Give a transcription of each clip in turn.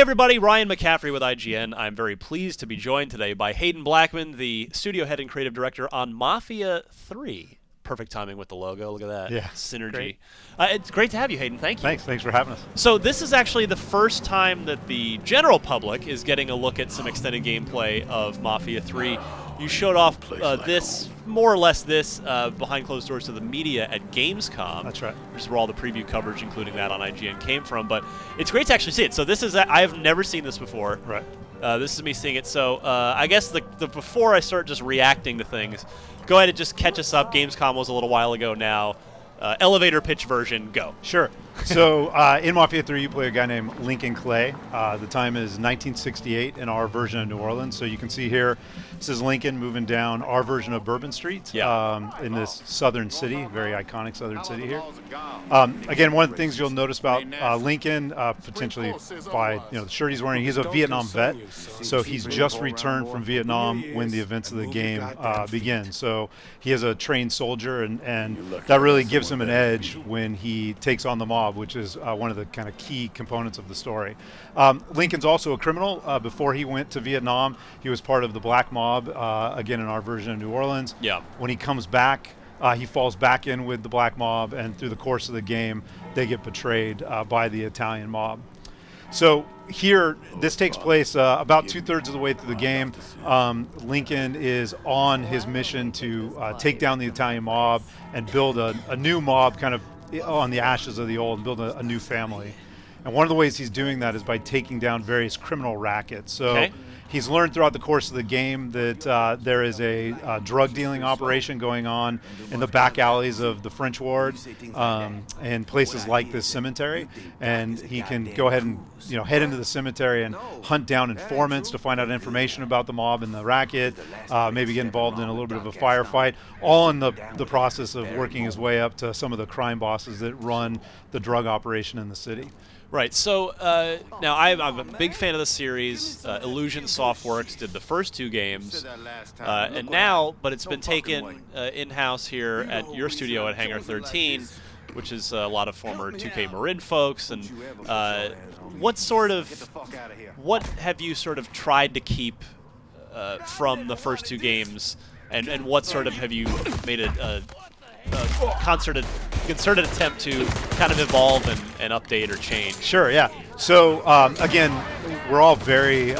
everybody, Ryan McCaffrey with IGN. I'm very pleased to be joined today by Hayden Blackman, the studio head and creative director on Mafia 3. Perfect timing with the logo. Look at that. Yeah. Synergy. It's great to have you, Hayden. Thank you. Thanks for having us. So this is actually the first time that the general public is getting a look at some extended gameplay of Mafia 3. You showed off more or less this, behind closed doors to the media at Gamescom. That's right. Which is where all the preview coverage, including that on IGN, came from. But it's great to actually see it. So this is, I have never seen this before. Right. This is me seeing it. So I guess the before I start just reacting to things, go ahead and just catch us up. Gamescom was a little while ago now. Elevator pitch version, go. Sure. So in Mafia 3, you play a guy named Lincoln Clay. The time is 1968 in our version of New Orleans. So you can see here, this is Lincoln moving down our version of Bourbon Street in this southern city, very iconic southern city here. Again, one of the things you'll notice about Lincoln, potentially by the shirt he's wearing, he's a Vietnam vet. So he's just returned from Vietnam when the events of the game begin. So he is a trained soldier, and that really gives him an edge when he takes on the mob, which is one of the kind of key components of the story. Lincoln's also a criminal. Before he went to Vietnam, he was part of the Black Mob, again in our version of New Orleans. Yeah. When he comes back, he falls back in with the Black Mob, and through the course of the game, they get betrayed by the Italian mob. So here, this takes place about 2/3 of the way through the game. Lincoln is on his mission to take down the Italian mob and build a new mob kind of on the ashes of the old, and build a new family. And one of the ways he's doing that is by taking down various criminal rackets. So he's learned throughout the course of the game that there is a drug dealing operation going on in the back alleys of the French Ward and places like this cemetery. And he can go ahead and head into the cemetery and hunt down informants to find out information about the mob and the racket, maybe get involved in a little bit of a firefight, all in the process of working his way up to some of the crime bosses that run the drug operation in the city. Right. So now I'm a big fan of the series. Illusion Softworks did the first 2 games, and now, but it's been taken in-house here at your studio at Hangar 13, which is a lot of former 2K Marin folks. And what have you sort of tried to keep from the first 2 games, and what sort of have you made a concerted attempt to kind of evolve and update or change? Sure, yeah. So again, we're all very,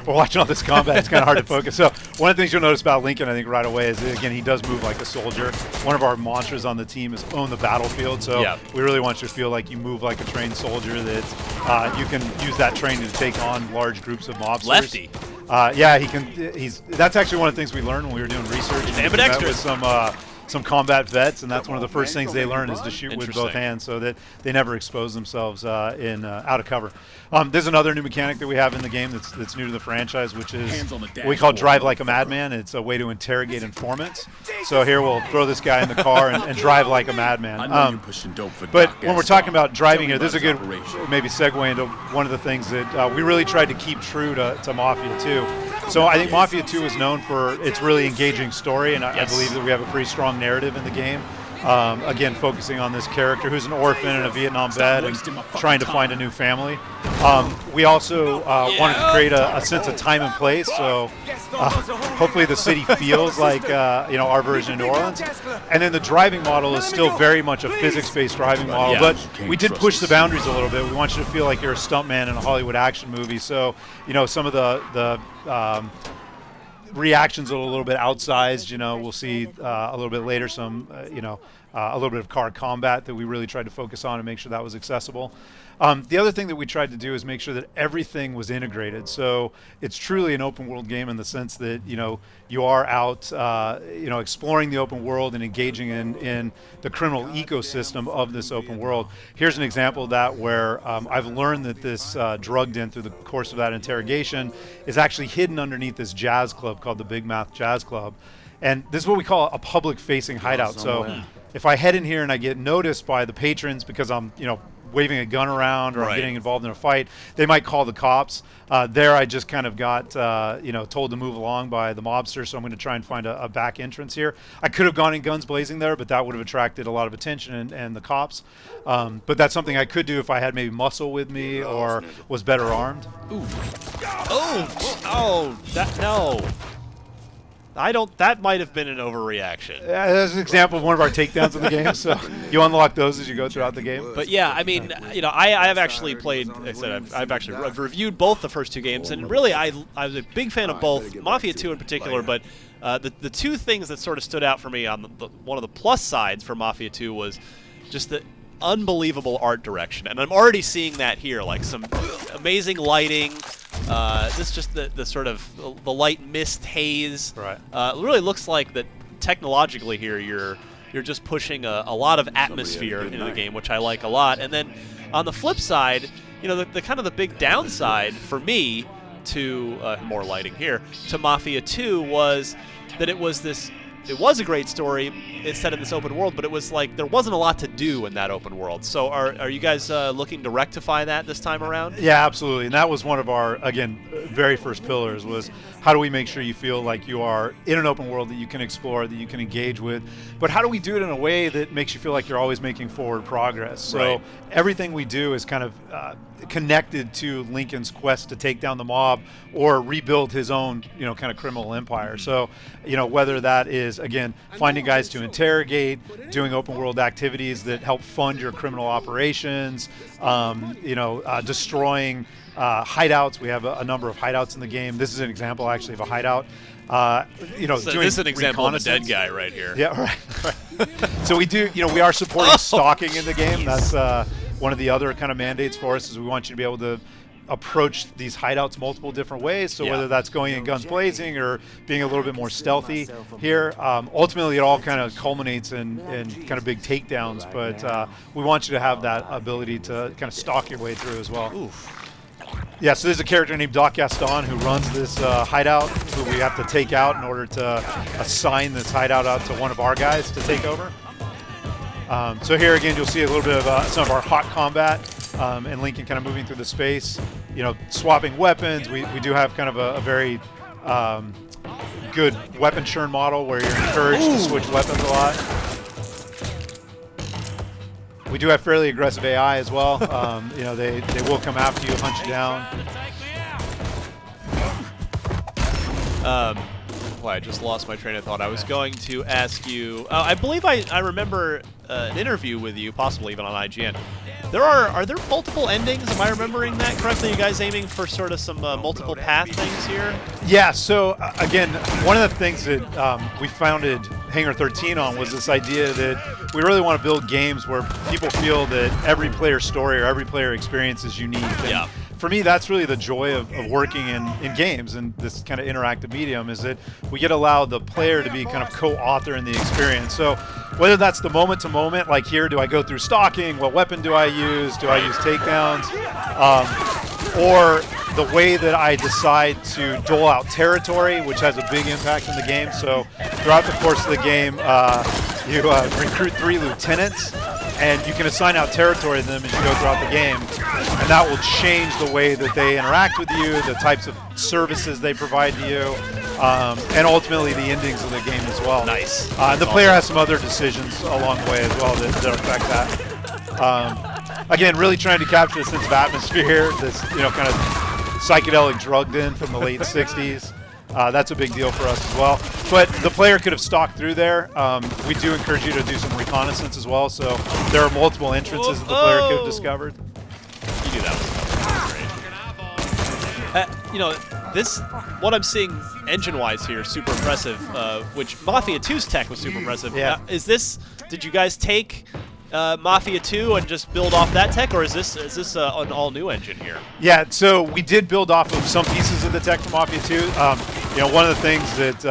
we're watching all this combat. It's kind of hard to focus. So one of the things you'll notice about Lincoln, I think, right away is that, again, he does move like a soldier. One of our mantras on the team is own the battlefield. So we really want you to feel like you move like a trained soldier, that you can use that training to take on large groups of mobsters. Lefty. Yeah, he can. That's actually one of the things we learned when we were doing research. Damn it, extra. With some combat vets, and that's one of the first things they learn is to shoot with both hands, so that they never expose themselves out of cover. There's another new mechanic that we have in the game that's new to the franchise, which is what we call drive like a madman. It's a way to interrogate informants. So here we'll throw this guy in the car and drive like a madman. But when we're talking about driving here, there's a good maybe segue into one of the things that we really tried to keep true to Mafia 2. So I think Mafia 2 is known for its really engaging story, and I believe that we have a pretty strong narrative in the game. Again, focusing on this character who's an orphan and a Vietnam vet and trying to find a new family. We also wanted to create a sense of time and place, so hopefully the city feels like our version of New Orleans. And then the driving model is still very much a physics-based driving model, but we did push the boundaries a little bit. We want you to feel like you're a stuntman in a Hollywood action movie. So some of the reactions are a little bit outsized. We'll see a little bit later some a little bit of car combat that we really tried to focus on and make sure that was accessible. The other thing that we tried to do is make sure that everything was integrated. So it's truly an open world game in the sense that you are out exploring the open world and engaging in the criminal ecosystem of this open world. Here's an example of that where I've learned that this drug den through the course of that interrogation is actually hidden underneath this jazz club called the Big Mouth Jazz Club. And this is what we call a public facing hideout. So if I head in here and I get noticed by the patrons because I'm waving a gun around or I'm getting involved in a fight, they might call the cops. There I just kind of got told to move along by the mobster, so I'm going to try and find a back entrance here. I could have gone in guns blazing there, but that would have attracted a lot of attention and the cops. But that's something I could do if I had maybe muscle with me or was better armed. Ooh. No. That might have been an overreaction. That's an example of one of our takedowns in the game. So you unlock those as you go throughout the game. But yeah, I mean, I have actually played. Like I said, I've reviewed both the first 2 games, and really, I was a big fan of both, Mafia 2 in particular. But the 2 things that sort of stood out for me on one of the plus sides for Mafia 2 was just the unbelievable art direction, and I'm already seeing that here, like some amazing lighting. This just the sort of the light mist haze. Right. It really looks like that technologically here you're just pushing a lot of atmosphere into the game, which I like a lot. And then on the flip side, the kind of the big downside for me to more lighting here to Mafia 2 was that it was a great story. It's set in this open world, but it was like there wasn't a lot to do in that open world. So are you guys looking to rectify that this time around? Yeah, absolutely. And that was one of our, again, very first pillars was how do we make sure you feel like you are in an open world that you can explore, that you can engage with, but how do we do it in a way that makes you feel like you're always making forward progress? So everything we do is kind of connected to Lincoln's quest to take down the mob or rebuild his own, kind of criminal empire. So, whether that is, again, finding guys to interrogate, doing open world activities that help fund your criminal operations, destroying hideouts. We have a number of hideouts in the game. This is an example, actually, of a hideout. So this is an example of a dead guy right here. Yeah, right. So we do, we are supporting stalking in the game. That's one of the other kind of mandates for us is we want you to be able to approach these hideouts multiple different ways. So whether that's going in guns blazing or being a little bit more stealthy here, ultimately it all kind of culminates in kind of big takedowns. But we want you to have that ability to kind of stalk your way through as well. Oof. Yeah, so there's a character named Doc Gaston who runs this hideout who we have to take out in order to assign this hideout out to one of our guys to take over. So here again, you'll see a little bit of some of our hot combat and Lincoln kind of moving through the space, swapping weapons. We do have kind of a very good weapon churn model where you're encouraged to switch weapons a lot. We do have fairly aggressive AI as well. They will come after you, hunt you down. I just lost my train of thought. I was going to ask you. I believe I remember an interview with you, possibly even on IGN. Are there multiple endings? Am I remembering that correctly? You guys aiming for sort of some multiple path things here? Yeah. So again, one of the things that we founded Hangar 13 on was this idea that we really want to build games where people feel that every player story or every player experience is unique. And for me, that's really the joy of working in games and this kind of interactive medium is that we get to allow the player to be kind of co-author in the experience. So whether that's the moment-to-moment, like here, do I go through stalking? What weapon do I use? Do I use takedowns? Or the way that I decide to dole out territory, which has a big impact in the game. So throughout the course of the game, you recruit 3 lieutenants, and you can assign out territory to them as you go throughout the game. And that will change the way that they interact with you, the types of services they provide to you, and ultimately the endings of the game as well. Nice. The player has some other decisions along the way as well that affect that. Again, really trying to capture the sense of atmosphere, this kind of psychedelic drugged in from the late 60s. That's a big deal for us as well. But the player could have stalked through there. We do encourage you to do some reconnaissance as well. So there are multiple entrances that the player could have discovered. You knew that was what I'm seeing engine-wise here, super impressive. Which Mafia 2's tech was super impressive. Yeah. Did you guys take Mafia 2 and just build off that tech, or is this an all-new engine here? Yeah, so we did build off of some pieces of the tech from Mafia 2. One of the things that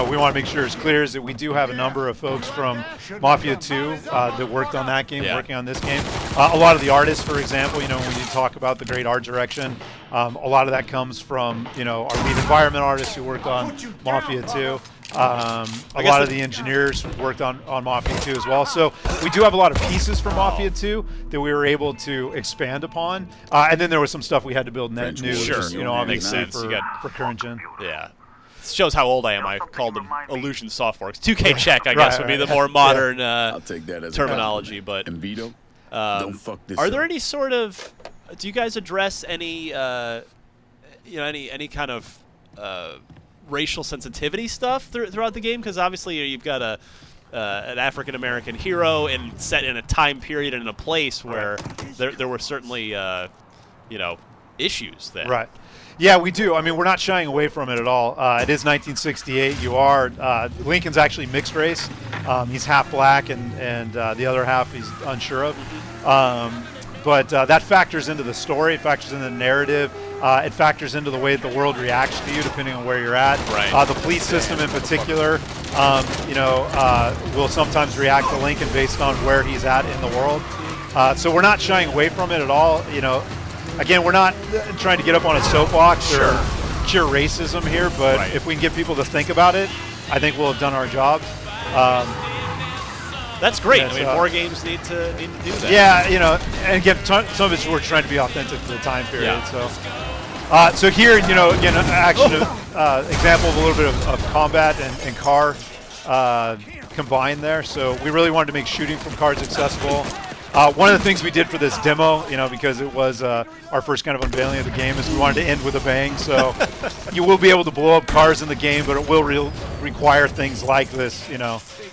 we want to make sure is clear is that we do have a number of folks from Mafia 2 that worked on that game, working on this game. A lot of the artists, for example, when you talk about the great art direction, a lot of that comes from our lead environment artists who worked on Mafia 2. A lot of the engineers worked on Mafia 2 as well. So we do have a lot of pieces for Mafia 2 that we were able to expand upon. And then there was some stuff we had to build net new, Sure. you know, obviously Makes sense. for current gen. Yeah. This shows how old I am. I called them Illusion Softworks. 2K Check, I guess, would be the more modern I'll take that as terminology. But and Vito, don't fuck this are there up. any sort of? Do you guys address any, any kind of racial sensitivity stuff throughout the game? Because obviously you've got an African American hero and set in a time period and in a place where there were certainly issues there. Right. Yeah, we do. I mean, we're not shying away from it at all. It is 1968. You are Lincoln's actually mixed race. He's half black and the other half he's unsure of. But that factors into the story. It factors into the narrative. It factors into the way that the world reacts to you, depending on where you're at. Right. The police system, in particular, will sometimes react to Lincoln based on where he's at in the world. So we're not shying away from it at all. Again, we're not trying to get up on a soapbox or cure racism here, but if we can get people to think about it, I think we'll have done our job. That's great. I mean, more games need to do that. Yeah, and again, some of it's we're trying to be authentic to the time period. Yeah. So here, again, action example of a little bit of combat and car combined there. So we really wanted to make shooting from cars accessible. One of the things we did for this demo, because it was our first kind of unveiling of the game, is we wanted to end with a bang. So you will be able to blow up cars in the game, but it will require things like this,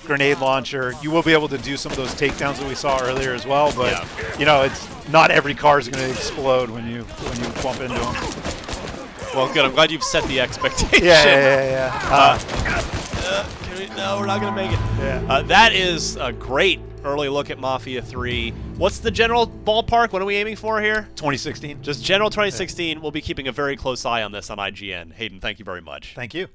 grenade launcher. You will be able to do some of those takedowns that we saw earlier as well, but it's not every car is going to explode when you bump into them. Well, good. I'm glad you've set the expectation. Yeah. No, we're not going to make it. Yeah. That is a great early look at Mafia 3. What's the general ballpark? What are we aiming for here? 2016. Just general 2016. We'll be keeping a very close eye on this on IGN. Hayden, thank you very much. Thank you.